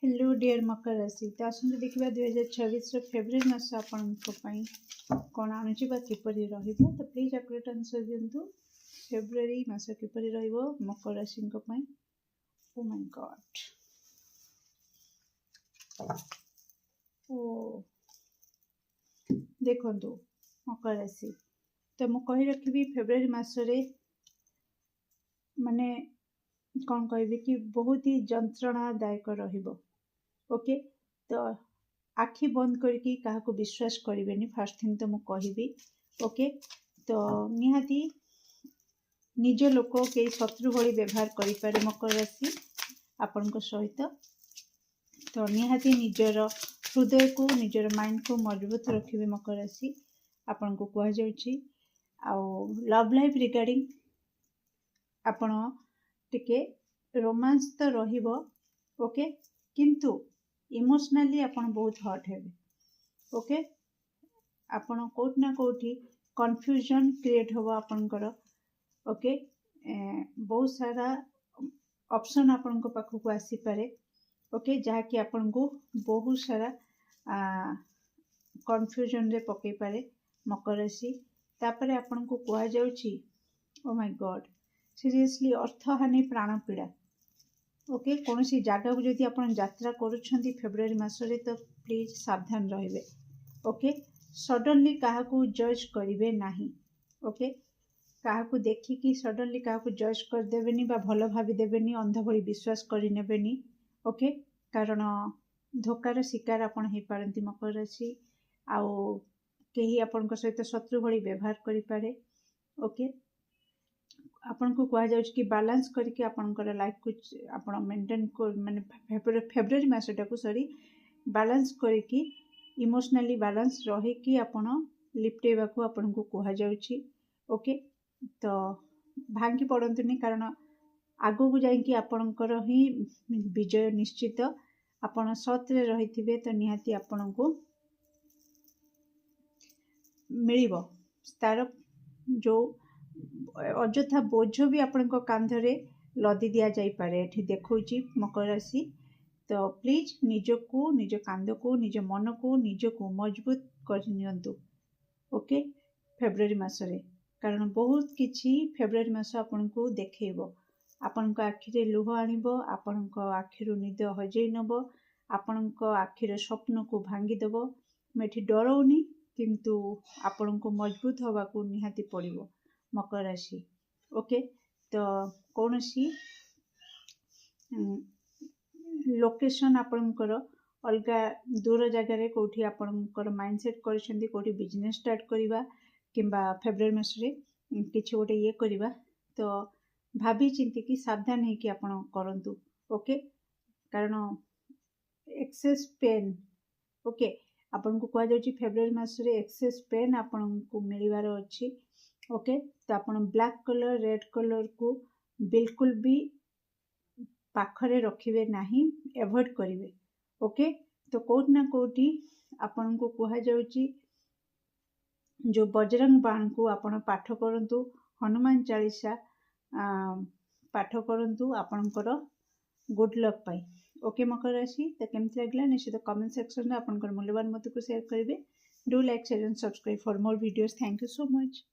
Hello dear मकर राशि तो आसतु देखा 2026 फेब्रुआरी मास आपण कौन आणुची किपर रहिबो तो प्लीज एक्यूरेट आंसर दिंतु फेब्रुआरी मास किपर रहिबो मकर राशि ओ माय गॉड ओ देखंतु मकर राशि तो मु कहि रखिबी फेब्रुआरी मासरे माने कौन कहबी कि बहुत ही जंत्रणादायक रहिबो ओके तो आखि बंद करके क्या विश्वास करें फास्ट थिंग तो मुझे ओके तो निहाती निज लोक कई शत्रु भली व्यवहार करें मकर राशि आपण सहित तो निहाती निजर हृदय को निजर माइंड को मजबूत रखिए मकर राशि आपण को कहुच्छी आउ लव लाइफ रिगार्डिंग आपण टिके रोमांस तो रहिबो ओके किंतु इमोशनली आपण बहुत हर्ट हेबे ओके आपण कोट ना कोठी कंफ्यूजन क्रिएट होबो आपनकर ओके बहुत सारा ऑप्शन आपण को पाखु को आसी पारे ओके जहा कि आपण को बहुत सारा कंफ्यूजन रे पके पारे मकर राशि तापरे आपण को कहा जाउची ओ माय गॉड सीरियसली अर्थ हानि प्राण पीड़ा ओके कौन सी जगह को जदि आप यात्रा करुँच फेब्रुआरी मसरे तो प्लीज सावधान रहिबे ओके सडनली क्या जज करेंगे नहीं ओके क्या देखिकी सडनली क्या जज करदेवेनी भल भावीदेवेनी अंध भली विश्वास करनेबेनी ओके कारण धोकार शिकार आपन हो पारती मकर राशि आउ कहीं आपण सहित शत्रु भली व्यवहार करें ओके आपण को कहा जाउछ कि बैलेंस करके आपनकर लाइफ को आपण मेंटेन को माने फेब्रुआरी मासटा को सॉरी बैलेंस करके इमोशनली बैलेंस रही कि आपण लिप्टेबा को आपण को कहा जाउछि ओके तो भांगी पड़ंतुनी कारण आगो को जाई कि आपनकर ही विजय निश्चित आपण सत रे रहिथिबे तो निहाती आपण को मिलिबो तार जो अजथा बोझ भी आपण कांधरे लदी दिया जाई पारे एठी देखौची मकर राशि तो प्लीज निजको निज कांध को निज मन को निज को मजबूत कर नियंतु ओके फेब्रुआरी मासरे कारण बहुत किछि फेब्रुआरी मास आपण को देखेबो आपण को आखिरे लुह आनिबो आपण को आखिरु निद हजेई नबो आपण को आखिरे स्वप्न को भांगी देबो मेठी डरौनी किंतु आपण को मजबूत होबा को निहाती पड़िबो मकर राशि ओके तो कौन सी लोकेशन आपणकर अलग दूर जगार कौटी आपणकर माइंडसेट करछंती कौटी बिजनेस स्टार्ट करवा किंबा फेब्रुआरी मासरे किछि गोटे ये करवा तो भाभी चिंती कि सावधान है कि आपण करंतु ओके कारण एक्सेस पेन ओके आपण को कहा जाउची फेब्रुआरी मासरे एक्सेस पेन आपण को मिलिबार अछि ओके तो आपण ब्लैक कलर रेड कलर को बिल्कुल भी पाखरे रखिबे नहीं एवॉइड करिवे ओके तो कोट ना कोटी आपण को कहा जाउची जो बजरंग बाण को आपण पाठ करंतु हनुमान चालीसा पाठ करंतु आपणकर गुड लक पाई ओके मकर राशि तो केमती लागला निश्चित कमेंट सेक्शन में आपणकर मूल्यवान मत को शेयर करेंगे do like share and subscribe for more videos thank you so much.